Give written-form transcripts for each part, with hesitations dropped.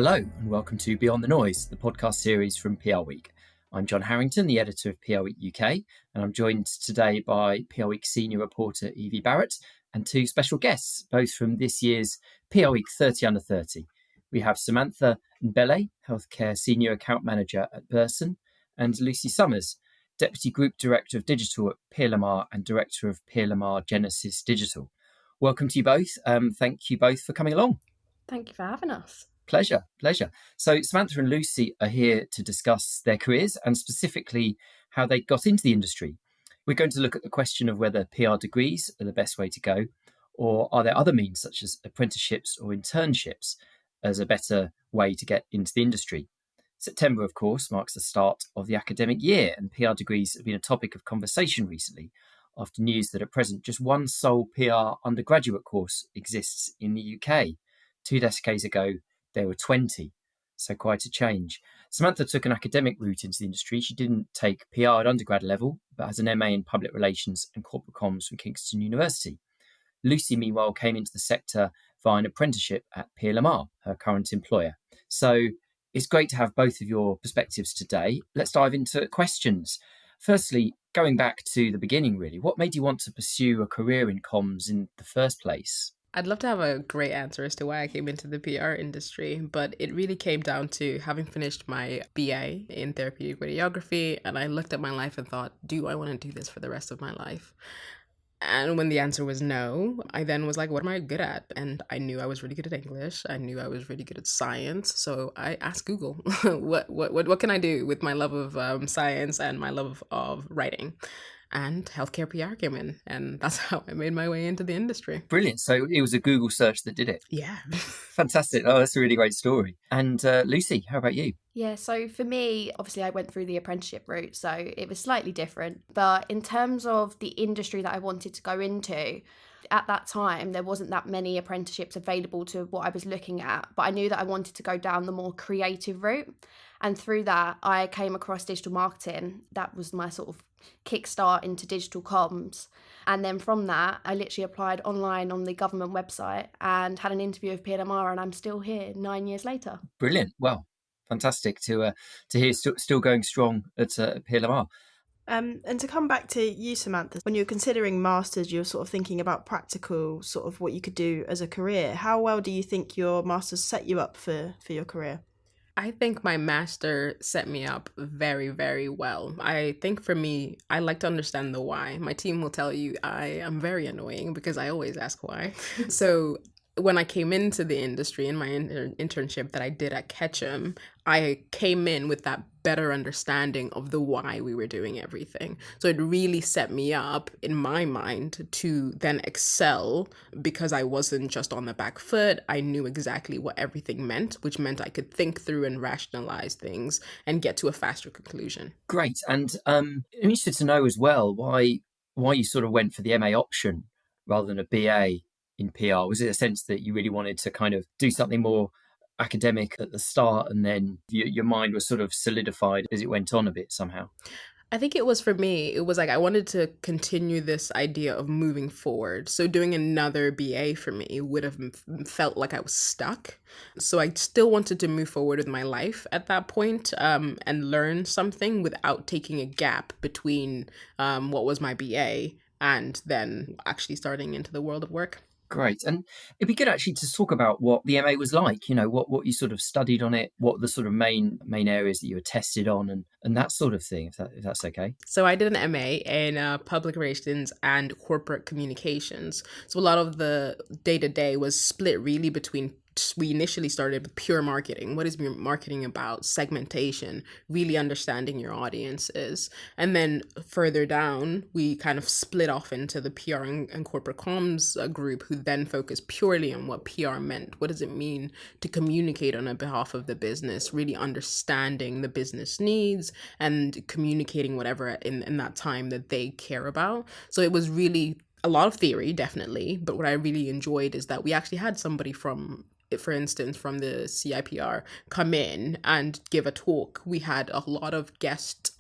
Hello and welcome to Beyond the Noise, the podcast series from PRWeek. I'm John Harrington, the editor of PRWeek UK, and I'm joined today by PRWeek senior reporter Evie Barrett and two special guests, both from this year's PRWeek 30 Under 30. We have Samantha Ndebele, Healthcare Senior Account Manager at Burson, and Lucy Somers, Deputy Group Director of Digital at PLMR and Director of PLMR Genesis Digital. Welcome to you both. Thank you both for coming along. Thank you for having us. Pleasure. So Samantha and Lucy are here to discuss their careers and specifically how they got into the industry. We're going to look at the question of whether PR degrees are the best way to go, or are there other means such as apprenticeships or internships as a better way to get into the industry. September, of course, marks the start of the academic year, and PR degrees have been a topic of conversation recently after news that at present just one sole PR undergraduate course exists in the UK. 2 decades ago, there were 20, so quite a change. Samantha took an academic route into the industry. She didn't take PR at undergrad level, but has an MA in Public Relations and Corporate Comms from Kingston University. Lucy, meanwhile, came into the sector via an apprenticeship at PLMR, her current employer. So it's great to have both of your perspectives today. Let's dive into questions. Firstly, going back to the beginning, really, what made you want to pursue a career in comms in the first place? I'd love to have a great answer as to why I came into the PR industry, but it really came down to having finished my BA in therapeutic radiography, and I looked at my life and thought, do I want to do this for the rest of my life? And when the answer was no, I then was like, what am I good at? And I knew I was really good at English. I knew I was really good at science. So I asked Google, what can I do with my love of science and my love of writing? And healthcare PR came in, and that's how I made my way into the industry. Brilliant. So it was a Google search that did it. Yeah. Fantastic. Oh, that's a really great story. And Lucy, how about you? Yeah, so for me, obviously I went through the apprenticeship route, so it was slightly different. But in terms of the industry that I wanted to go into, at that time, there wasn't that many apprenticeships available to what I was looking at, but I knew that I wanted to go down the more creative route. And through that, I came across digital marketing. That was my sort of kickstart into digital comms. And then from that, I literally applied online on the government website and had an interview with PLMR, and I'm still here 9 years later. Brilliant. Well, fantastic to hear still going strong at PLMR. And to come back to you, Samantha, when you were considering masters, you were sort of thinking about practical, sort of what you could do as a career. How well do you think your masters set you up for your career? I think my master set me up very, very well. I think for me, I like to understand the why. My team will tell you I am very annoying because I always ask why. So when I came into the industry in my internship that I did at Ketchum, I came in with that better understanding of the why we were doing everything. So it really set me up in my mind to then excel because I wasn't just on the back foot. I knew exactly what everything meant, which meant I could think through and rationalize things and get to a faster conclusion. Great. And I'm interested to know as well why you sort of went for the MA option rather than a BA in PR. Was it a sense that you really wanted to kind of do something more academic at the start and then your mind was sort of solidified as it went on a bit somehow? I think it was for me, it was like I wanted to continue this idea of moving forward. So doing another BA for me would have felt like I was stuck. So I still wanted to move forward with my life at that point, and learn something without taking a gap between what was my BA and then actually starting into the world of work. Great. And it'd be good actually to talk about what the MA was like, you know, what you sort of studied on it, what the sort of main areas that you were tested on and that sort of thing, if that's okay. So I did an MA in public relations and corporate communications. So a lot of the day-to-day was split really between, we initially started with pure marketing. What is marketing about? Segmentation, really understanding your audiences. And then further down, we kind of split off into the PR and corporate comms group who then focused purely on what PR meant. What does it mean to communicate on behalf of the business? Really understanding the business needs and communicating whatever in that time that they care about. So it was really a lot of theory, definitely. But what I really enjoyed is that we actually had somebody from for instance, from the CIPR come in and give a talk, we had a lot of guest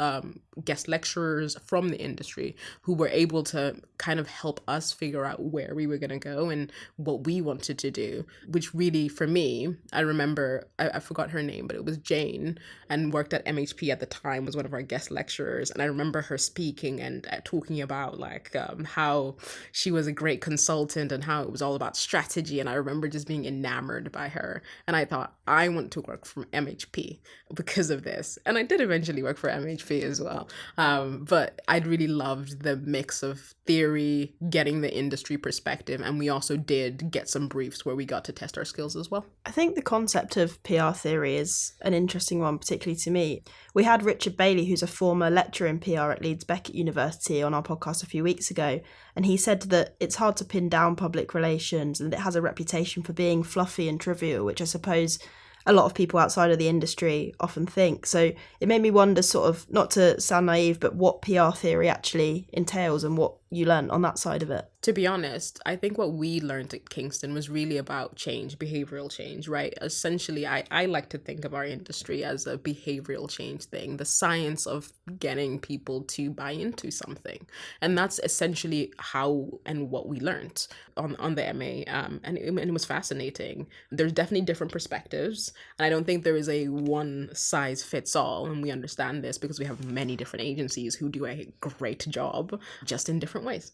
lecturers from the industry who were able to kind of help us figure out where we were going to go and what we wanted to do, which really, for me, I remember, I forgot her name, but it was Jane, and worked at MHP at the time, was one of our guest lecturers. And I remember her speaking and talking about like how she was a great consultant and how it was all about strategy. And I remember just being enamored by her. And I thought, I want to work for MHP because of this. And I did eventually work for MHP as well. But I really loved the mix of theory, getting the industry perspective, and we also did get some briefs where we got to test our skills as well. I think the concept of PR theory is an interesting one, particularly to me. We had Richard Bailey, who's a former lecturer in PR at Leeds Beckett University, on our podcast a few weeks ago, and he said that it's hard to pin down public relations and it has a reputation for being fluffy and trivial, which I suppose a lot of people outside of the industry often think. So it made me wonder, sort of, not to sound naive, but what PR theory actually entails and what you learned on that side of it. To be honest, I think what we learned at Kingston was really about change, behavioral change, right? Essentially, I like to think of our industry as a behavioral change thing, the science of getting people to buy into something. And that's essentially how and what we learned on the MA. And it was fascinating. There's definitely different perspectives. And I don't think there is a one size fits all. And we understand this because we have many different agencies who do a great job, just in different ways.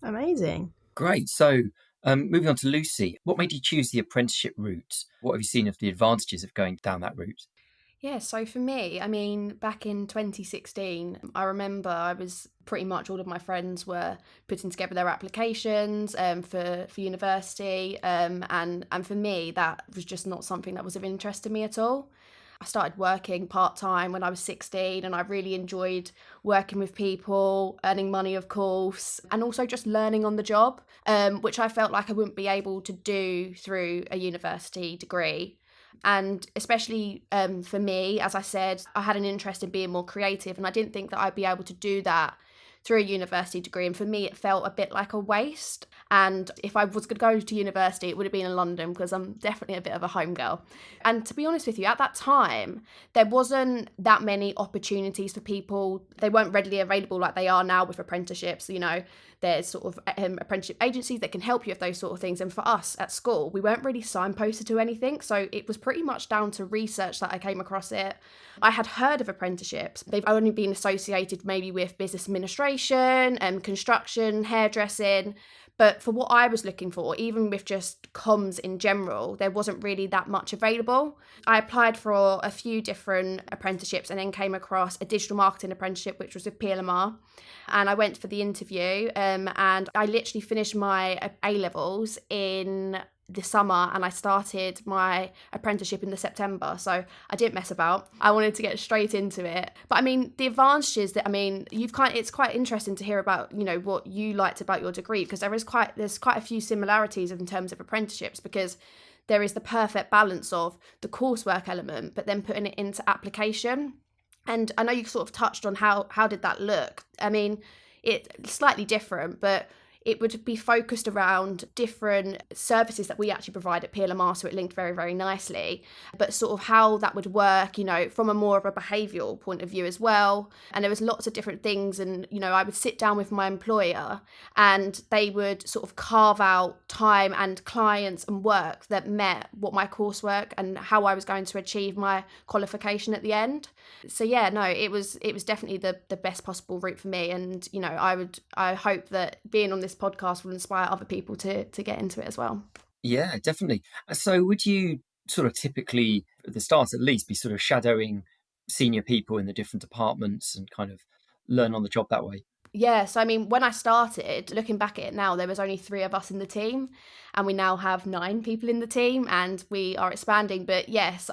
Amazing. Great. So moving on to Lucy, what made you choose the apprenticeship route? What have you seen of the advantages of going down that route? Yeah, so for me, I mean, back in 2016, I remember I was pretty much all of my friends were putting together their applications for university. And for me, that was just not something that was of interest to me at all. I started working part-time when I was 16 and I really enjoyed working with people, earning money, of course, and also just learning on the job, which I felt like I wouldn't be able to do through a university degree. And especially for me, as I said, I had an interest in being more creative and I didn't think that I'd be able to do that through a university degree. And for me, it felt a bit like a waste. And if I was going to go to university, it would have been in London because I'm definitely a bit of a home girl. And to be honest with you, at that time, there wasn't that many opportunities for people. They weren't readily available like they are now with apprenticeships. You know, there's sort of apprenticeship agencies that can help you with those sort of things. And for us at school, we weren't really signposted to anything. So it was pretty much down to research that I came across it. I had heard of apprenticeships. They've only been associated maybe with business administration and construction, hairdressing. But for what I was looking for, even with just comms in general, there wasn't really that much available. I applied for a few different apprenticeships and then came across a digital marketing apprenticeship, which was with PLMR. And I went for the interview and I literally finished my A-levels in the summer and I started my apprenticeship in the September. So I didn't mess about. I wanted to get straight into it. But I mean, the advantages that, I mean, it's quite interesting to hear about, you know, what you liked about your degree, because there's quite a few similarities in terms of apprenticeships, because there is the perfect balance of the coursework element, but then putting it into application. And I know you sort of touched on how did that look? I mean, it's slightly different, but it would be focused around different services that we actually provide at PLMR, so it linked very, very nicely. But sort of how that would work, you know, from a more of a behavioural point of view as well. And there was lots of different things. And, you know, I would sit down with my employer and they would sort of carve out time and clients and work that met what my coursework and how I was going to achieve my qualification at the end. So yeah, no, it was definitely the best possible route for me. And, you know, I hope that being on this podcast will inspire other people to get into it as well. Yeah, definitely. So would you sort of typically, at the start at least, be sort of shadowing senior people in the different departments and kind of learn on the job that way? Yeah, so I mean, when I started, looking back at it now, there was only 3 of us in the team and we now have 9 people in the team and we are expanding. But yes,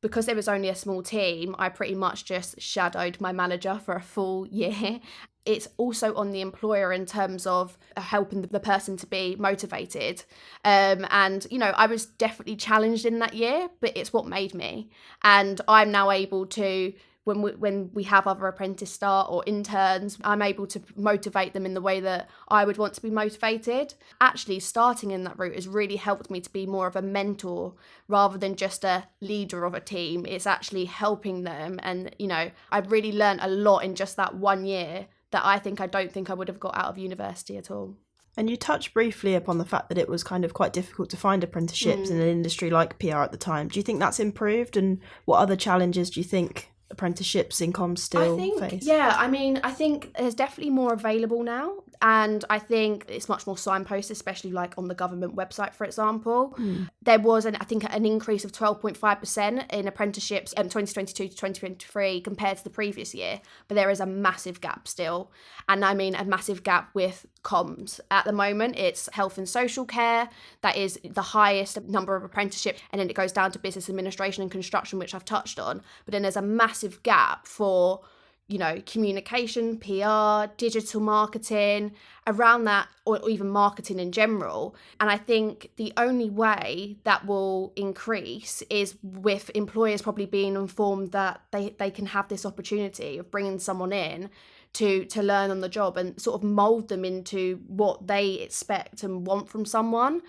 because there was only a small team, I pretty much just shadowed my manager for a full year. It's also on the employer in terms of helping the person to be motivated. And, you know, I was definitely challenged in that year, but it's what made me. And I'm now able to, when we have other apprentice start or interns, I'm able to motivate them in the way that I would want to be motivated. Actually, starting in that route has really helped me to be more of a mentor rather than just a leader of a team. It's actually helping them. And, I've really learned a lot in just that 1 year that I don't think I would have got out of university at all. And you touched briefly upon the fact that it was kind of quite difficult to find apprenticeships in an industry like PR at the time. Do you think that's improved? And what other challenges do you think apprenticeships in comms still face? Yeah, I think there's definitely more available now. And I think it's much more signposted, especially like on the government website, for example. There was, an increase of 12.5% in apprenticeships in 2022 to 2023 compared to the previous year. But there is a massive gap still. And I mean a massive gap with comms. At the moment, it's health and social care. That is the highest number of apprenticeships. And then it goes down to business administration and construction, which I've touched on. But then there's a massive gap for communication, PR, digital marketing, around that, or even marketing in general. And I think the only way that will increase is with employers probably being informed that they can have this opportunity of bringing someone in to learn on the job and sort of mold them into what they expect and want from someone.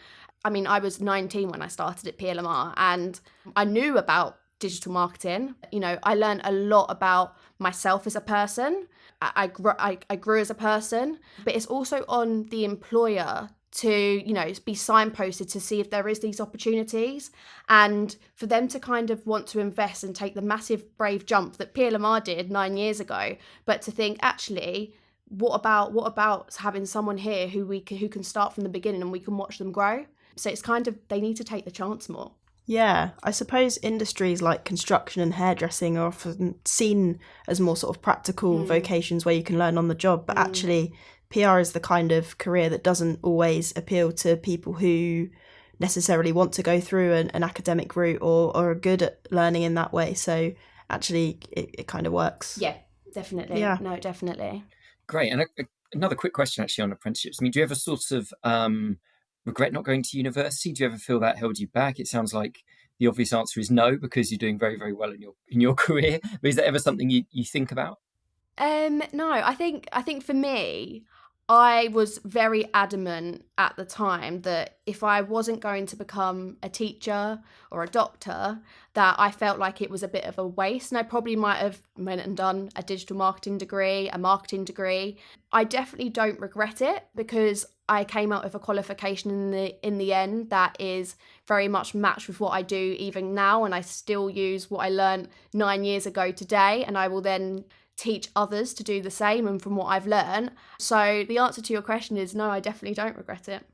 I mean, I was 19 when I started at PLMR and I knew about digital marketing. I learned a lot about myself as a person. I grew as a person, but it's also on the employer to, be signposted to see if there is these opportunities and for them to kind of want to invest and take the massive brave jump that PLMR did 9 years ago, but to think, actually, what about having someone here who can start from the beginning and we can watch them grow? So it's kind of, they need to take the chance more. Yeah, I suppose industries like construction and hairdressing are often seen as more sort of practical vocations where you can learn on the job, but actually PR is the kind of career that doesn't always appeal to people who necessarily want to go through an academic route or are good at learning in that way. So actually it kind of works. Yeah, definitely. Yeah. No, definitely. Great. And another quick question actually on apprenticeships. I mean, do you ever sort of regret not going to university? Do you ever feel that held you back? It sounds like the obvious answer is no, because you're doing very, very well in your career. But is that ever something you think about? No, I think for me, I was very adamant at the time that if I wasn't going to become a teacher or a doctor, that I felt like it was a bit of a waste. And I probably might have went and done a digital marketing degree, a marketing degree. I definitely don't regret it because I came out with a qualification in the end that is very much matched with what I do even now. And I still use what I learned 9 years ago today. And I will then teach others to do the same and from what I've learned. So the answer to your question is no, I definitely don't regret it.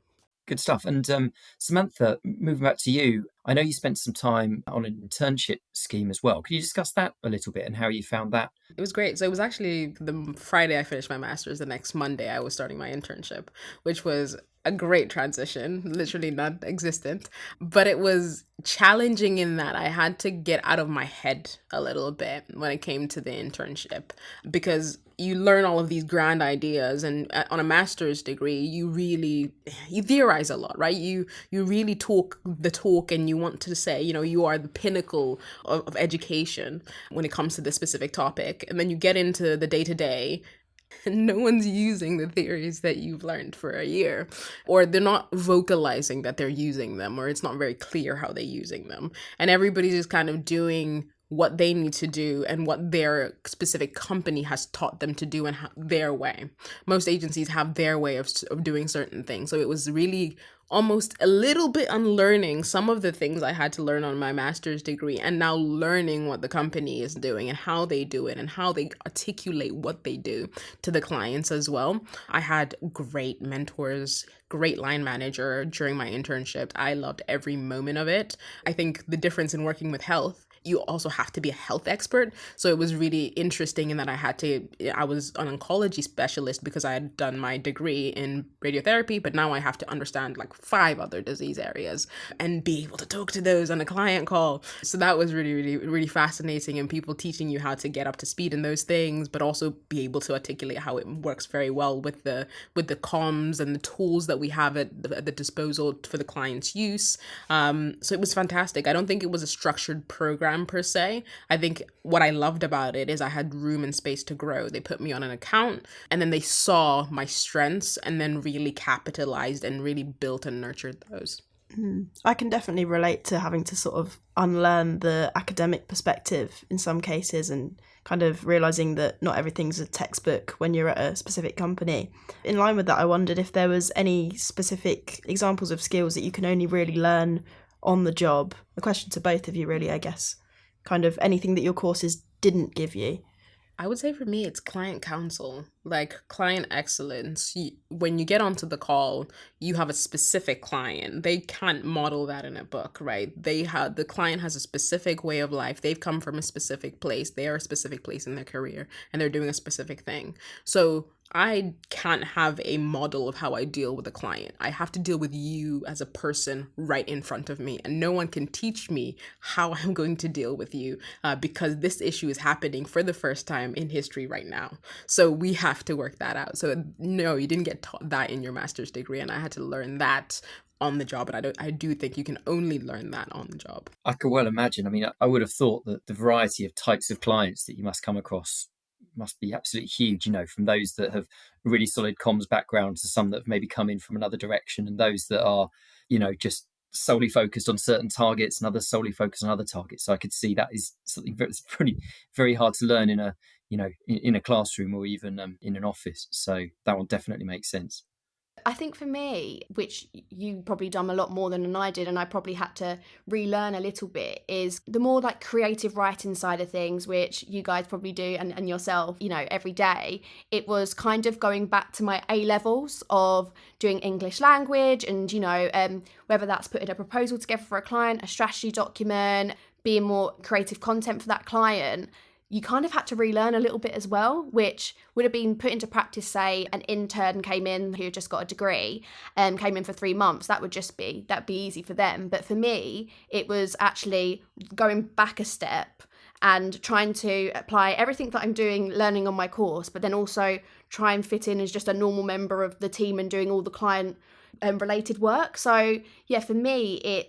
Good stuff. And Samantha, moving back to you, I know you spent some time on an internship scheme as well. Could you discuss that a little bit and how you found that? It was great. So it was actually the Friday I finished my master's. The next Monday I was starting my internship, which was a great transition, literally non-existent. But it was challenging in that I had to get out of my head a little bit when it came to the internship, because you learn all of these grand ideas, and on a master's degree, you theorize a lot, right? You really talk the talk, and you want to say, you are the pinnacle of education when it comes to this specific topic. And then you get into the day-to-day, and no one's using the theories that you've learned for a year, or they're not vocalizing that they're using them, or it's not very clear how they're using them. And everybody's just kind of doing what they need to do and what their specific company has taught them to do and their way. Most agencies have their way of doing certain things. So it was really almost a little bit unlearning some of the things I had to learn on my master's degree, and now learning what the company is doing and how they do it and how they articulate what they do to the clients as well. I had great mentors, great line manager during my internship. I loved every moment of it. I think the difference in working with health, you also have to be a health expert. So it was really interesting in that I was an oncology specialist because I had done my degree in radiotherapy, but now I have to understand like 5 other disease areas and be able to talk to those on a client call. So that was really, really, really fascinating, and people teaching you how to get up to speed in those things, but also be able to articulate how it works very well with the comms and the tools that we have at the disposal for the client's use. So it was fantastic. I don't think it was a structured program program per se. I think what I loved about it is I had room and space to grow. They put me on an account and then they saw my strengths and then really capitalized and really built and nurtured those. I can definitely relate to having to sort of unlearn the academic perspective in some cases and kind of realising that not everything's a textbook when you're at a specific company. In line with that, I wondered if there was any specific examples of skills that you can only really learn on the job. A question to both of you, really, I guess. Kind of anything that your courses didn't give you. I would say for me, it's client counsel, like client excellence. When you get onto the call, you have a specific client. They can't model that in a book, right? The client has a specific way of life. They've come from a specific place. They are a specific place in their career and they're doing a specific thing. So I can't have a model of how I deal with a client. I have to deal with you as a person right in front of me. And no one can teach me how I'm going to deal with you because this issue is happening for the first time in history right now. So we have to work that out. So no, you didn't get taught that in your master's degree. And I had to learn that on the job. And I do think you can only learn that on the job. I could well imagine. I mean, I would have thought that the variety of types of clients that you must come across must be absolutely huge, from those that have a really solid comms background to some that have maybe come in from another direction, and those that are, just solely focused on certain targets and others solely focused on other targets. So I could see that is something that's pretty very hard to learn in a classroom or even in an office. So that one definitely makes sense. I think for me, which you probably done a lot more than I did, and I probably had to relearn a little bit, is the more like creative writing side of things, which you guys probably do and yourself, every day. It was kind of going back to my A levels of doing English language and, whether that's putting a proposal together for a client, a strategy document, being more creative content for that client. You kind of had to relearn a little bit as well, which would have been put into practice, say an intern came in who just got a degree and came in for 3 months. That'd be easy for them. But for me, it was actually going back a step and trying to apply everything that I'm doing, learning on my course, but then also try and fit in as just a normal member of the team and doing all the client related work. So yeah, for me,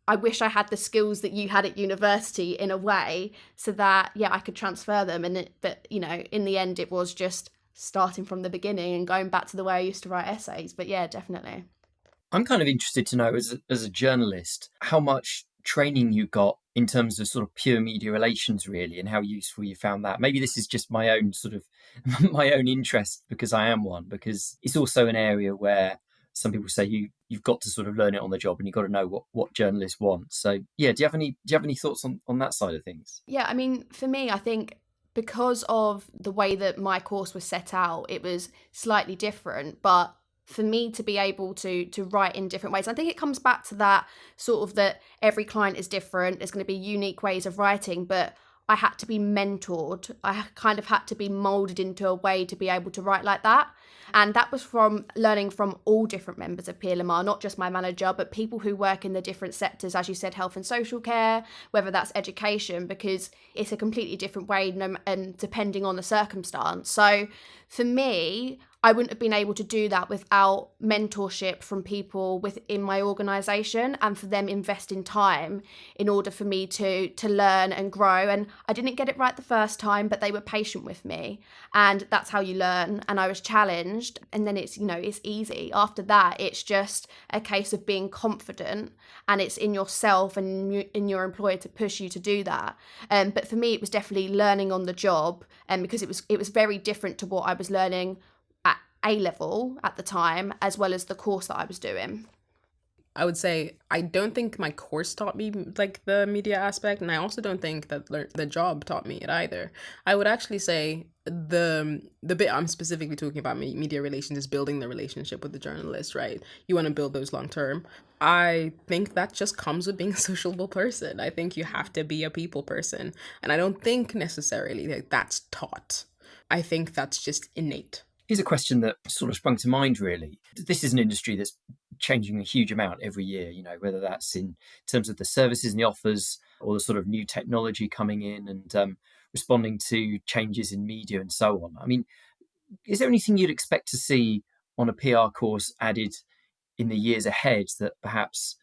I wish I had the skills that you had at university in a way so that, I could transfer them. But in the end, it was just starting from the beginning and going back to the way I used to write essays. But yeah, definitely. I'm kind of interested to know, as a journalist, how much training you got in terms of sort of pure media relations, really, and how useful you found that. Maybe this is just my own sort of my own interest because I am one, because it's also an area where some people say you've got to sort of learn it on the job and you've got to know what journalists want. So yeah, do you have any thoughts on that side of things? Yeah, I mean, for me, I think because of the way that my course was set out, it was slightly different. But for me to be able to write in different ways, I think it comes back to that sort of that every client is different. There's going to be unique ways of writing, but I had to be mentored. I kind of had to be molded into a way to be able to write like that. And that was from learning from all different members of PLMR, not just my manager, but people who work in the different sectors, as you said, health and social care, whether that's education, because it's a completely different way and depending on the circumstance. So for me, I wouldn't have been able to do that without mentorship from people within my organisation and for them investing time in order for me to learn and grow. And I didn't get it right the first time, but they were patient with me. And that's how you learn. And I was challenged. And then it's easy. After that, it's just a case of being confident and it's in yourself and in your employer to push you to do that. But for me, it was definitely learning on the job because it was very different to what I was learning at A level at the time, as well as the course that I was doing. I would say I don't think my course taught me like the media aspect, and I also don't think that the job taught me it either. I would actually say the bit I'm specifically talking about media relations is building the relationship with the journalist, right? You want to build those long term. I think that just comes with being a sociable person. I think you have to be a people person, and I don't think necessarily that that's taught. I think that's just innate. Here's a question that sort of sprung to mind, really. This is an industry that's changing a huge amount every year, whether that's in terms of the services and the offers or the sort of new technology coming in and responding to changes in media and so on. I mean, is there anything you'd expect to see on a PR course added in the years ahead that perhaps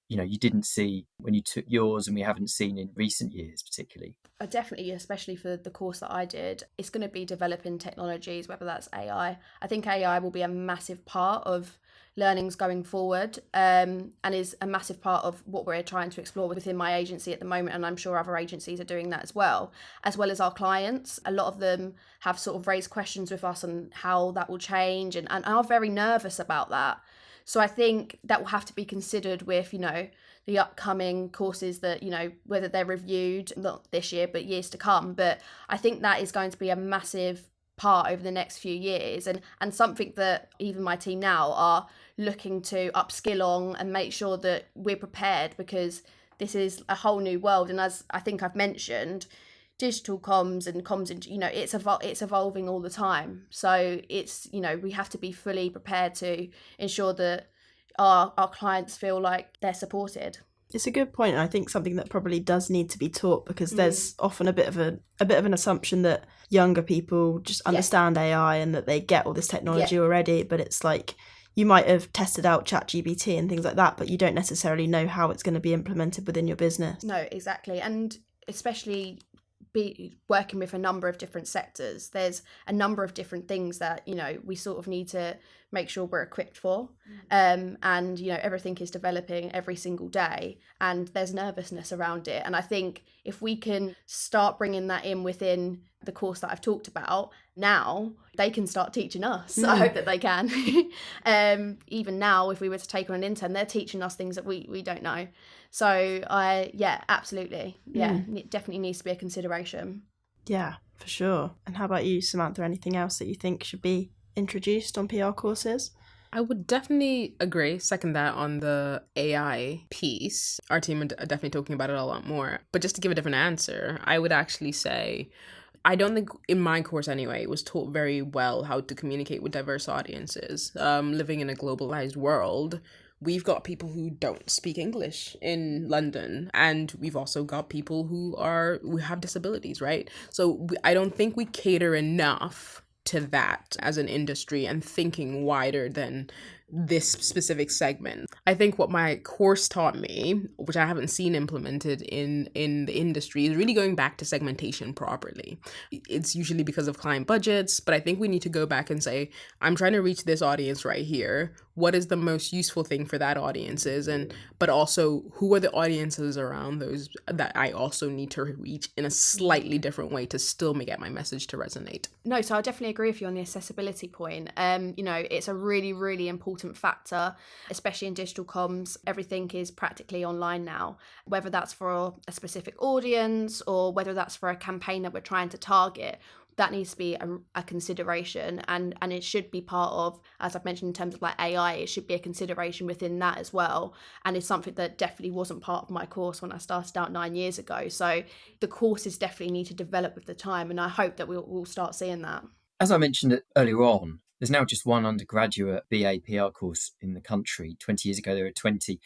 you didn't see when you took yours, and we haven't seen in recent years particularly? Definitely, especially for the course that I did, it's going to be developing technologies, whether that's AI. I think AI will be a massive part of learnings going forward, and is a massive part of what we're trying to explore within my agency at the moment, and I'm sure other agencies are doing that as well as our clients. A lot of them have sort of raised questions with us on how that will change, and are very nervous about that. So I think that will have to be considered with, the upcoming courses that, whether they're reviewed, not this year, but years to come. But I think that is going to be a massive part over the next few years, and something that even my team now are looking to upskill on and make sure that we're prepared, because this is a whole new world. And as I think I've mentioned, digital comms and it's evolving all the time. So it's, we have to be fully prepared to ensure that our clients feel like they're supported. It's a good point, and I think something that probably does need to be taught, because there's often a bit of an assumption that younger people just understand AI and that they get all this technology already. But it's like, you might have tested out ChatGPT and things like that, but you don't necessarily know how it's going to be implemented within your business. No, exactly. And especially be working with a number of different sectors, there's a number of different things that we sort of need to make sure we're equipped for, and everything is developing every single day, and there's nervousness around it. And I think if we can start bringing that in within the course that I've talked about now, they can start teaching us. I hope that they can. Even now, if we were to take on an intern, they're teaching us things that we don't know. So absolutely. It definitely needs to be a consideration. Yeah, for sure. And how about you, Samantha? Anything else that you think should be introduced on PR courses? I would definitely second that on the AI piece. Our team are definitely talking about it a lot more. But just to give a different answer, I would actually say, I don't think in my course anyway, it was taught very well how to communicate with diverse audiences. Living in a globalized world, we've got people who don't speak English in London, and we've also got people who have disabilities, right? So I don't think we cater enough to that as an industry and thinking wider than this specific segment. I think what my course taught me, which I haven't seen implemented in the industry, is really going back to segmentation properly. It's usually because of client budgets, but I think we need to go back and say, I'm trying to reach this audience right here. What is the most useful thing for that audiences? But also, who are the audiences around those that I also need to reach in a slightly different way to still get my message to resonate? No, so I definitely agree with you on the accessibility point. It's a really, really important factor, especially in digital comms. Everything is practically online now, whether that's for a specific audience or whether that's for a campaign that we're trying to target. That needs to be a consideration, and it should be part of, as I've mentioned in terms of like AI, it should be a consideration within that as well. And it's something that definitely wasn't part of my course when I started out 9 years ago. So the courses definitely need to develop with the time, and I hope that we'll start seeing that. As I mentioned earlier on, there's now just one undergraduate BA PR course in the country. 20 years ago, there were 20.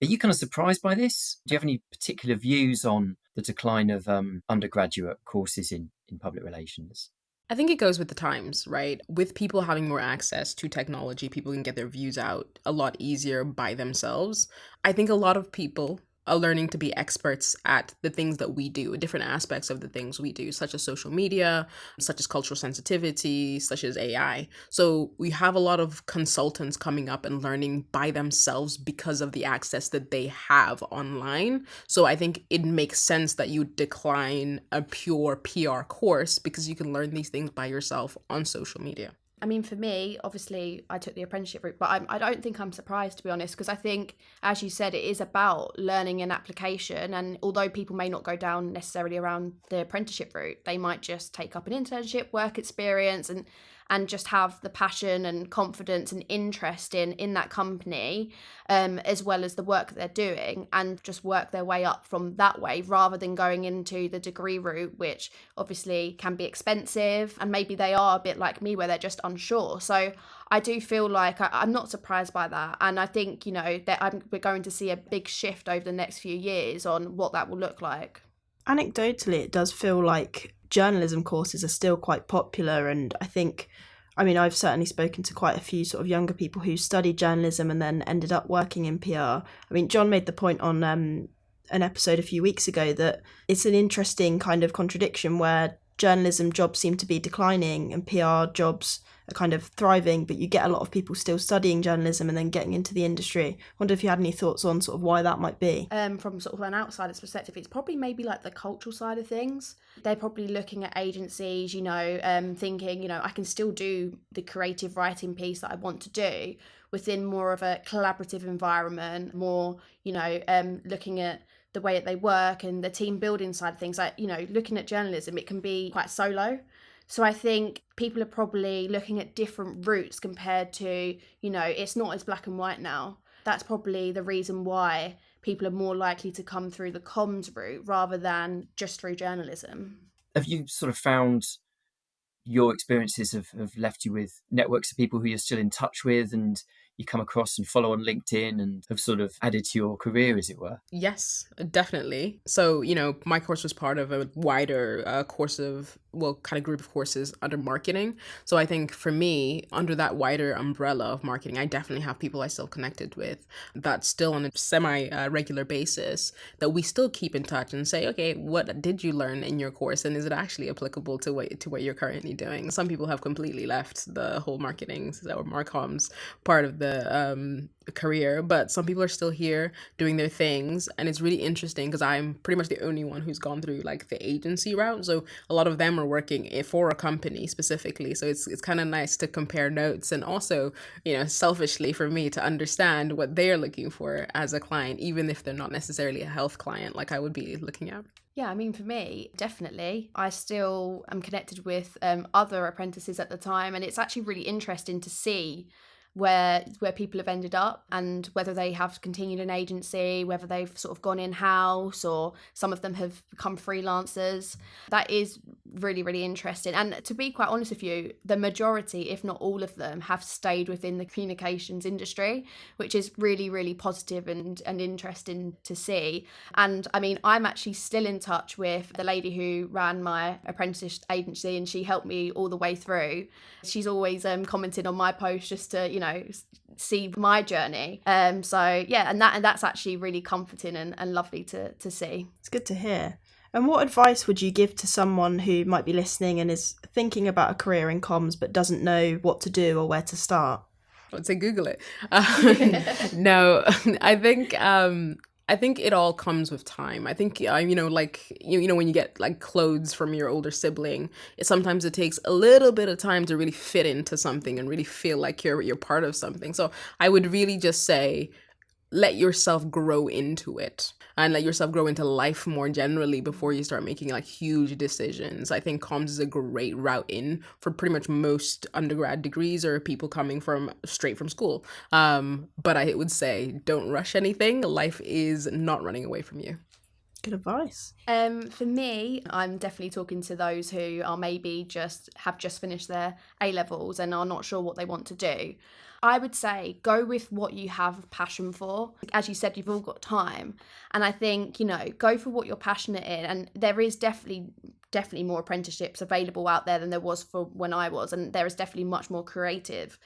Are you kind of surprised by this? Do you have any particular views on the decline of undergraduate courses in public relations? I think it goes with the times, right? With people having more access to technology, people can get their views out a lot easier by themselves. I think a lot of people are learning to be experts at the things that we do, different aspects of the things we do, such as social media, such as cultural sensitivity, such as AI. So we have a lot of consultants coming up and learning by themselves because of the access that they have online. So I think it makes sense that you decline a pure PR course because you can learn these things by yourself on social media. I mean, for me, obviously, I took the apprenticeship route, but I don't think I'm surprised, to be honest, because I think, as you said, it is about learning and application. And although people may not go down necessarily around the apprenticeship route, they might just take up an internship, work experience, and just have the passion and confidence and interest in that company, as well as the work that they're doing, and just work their way up from that way, rather than going into the degree route, which obviously can be expensive, and maybe they are a bit like me where they're just unsure. So I do feel like I'm not surprised by that, and I think we're going to see a big shift over the next few years on what that will look like. Anecdotally, it does feel like journalism courses are still quite popular, and I think I mean, I've certainly spoken to quite a few sort of younger people who studied journalism and then ended up working in PR. I mean, John made the point on an episode a few weeks ago that it's an interesting kind of contradiction where journalism jobs seem to be declining and PR jobs are kind of thriving, but you get a lot of people still studying journalism and then getting into the industry. I wonder if you had any thoughts on sort of why that might be. From sort of an outsider's perspective, it's probably maybe like the cultural side of things. They're probably looking at agencies, thinking, I can still do the creative writing piece that I want to do within more of a collaborative environment, more, looking at the way that they work and the team building side of things. Like, looking at journalism, it can be quite solo. So I think people are probably looking at different routes compared to, it's not as black and white now. That's probably the reason why people are more likely to come through the comms route rather than just through journalism. Have you sort of found your experiences have left you with networks of people who you're still in touch with and you come across and follow on LinkedIn and have sort of added to your career, as it were? Yes, definitely. So, my course was part of a wider course of, kind of group of courses under marketing. So I think for me, under that wider umbrella of marketing, I definitely have people I still connected with that still on a semi-regular basis that we still keep in touch and say, okay, what did you learn in your course? And is it actually applicable to what you're currently doing? Some people have completely left the whole marketing or marcoms part of the career, but some people are still here doing their things. And it's really interesting because I'm pretty much the only one who's gone through like the agency route. So a lot of them are working for a company specifically. So it's kind of nice to compare notes and also, selfishly for me to understand what they're looking for as a client, even if they're not necessarily a health client like I would be looking at. Yeah, I mean, for me, definitely. I still am connected with other apprentices at the time, and it's actually really interesting to see where people have ended up and whether they have continued an agency, whether they've sort of gone in-house, or some of them have become freelancers. That is really, really interesting. And to be quite honest with you, the majority, if not all of them, have stayed within the communications industry, which is really, really positive and interesting to see. And I mean, I'm actually still in touch with the lady who ran my apprentice agency, and she helped me all the way through. She's always commented on my posts just to, see my journey. So yeah, and that's actually really comforting and lovely to see. It's good to hear. And what advice would you give to someone who might be listening and is thinking about a career in comms but doesn't know what to do or where to start? I would say Google it. No, I think it all comes with time. I think, when you get like clothes from your older sibling, sometimes it takes a little bit of time to really fit into something and really feel like you're part of something. So I would really just say, let yourself grow into it and let yourself grow into life more generally before you start making like huge decisions. I think comms is a great route in for pretty much most undergrad degrees or people coming straight from school. But I would say don't rush anything. Life is not running away from you. Good advice. For me, I'm definitely talking to those who are maybe have just finished their A-levels and are not sure what they want to do. I would say go with what you have passion for. As you said, you've all got time. And I think, go for what you're passionate in. And there is definitely more apprenticeships available out there than there was for when I was. And there is definitely much more creative.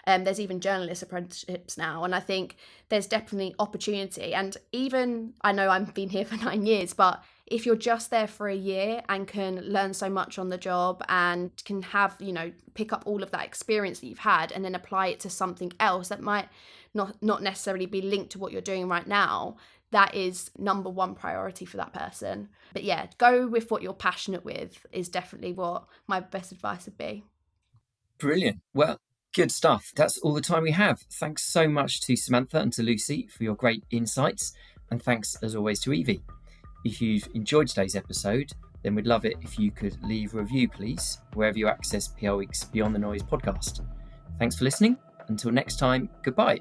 There's even journalist apprenticeships now. And I think there's definitely opportunity. And even, I know I've been here for 9 years, but if you're just there for a year and can learn so much on the job and can have, pick up all of that experience that you've had and then apply it to something else that might not necessarily be linked to what you're doing right now, that is number one priority for that person. But yeah, go with what you're passionate with is definitely what my best advice would be. Brilliant. Well, good stuff. That's all the time we have. Thanks so much to Samantha and to Lucy for your great insights. And thanks, as always, to Evie. If you've enjoyed today's episode, then we'd love it if you could leave a review, please, wherever you access PRWeek's Beyond the Noise podcast. Thanks for listening. Until next time, goodbye.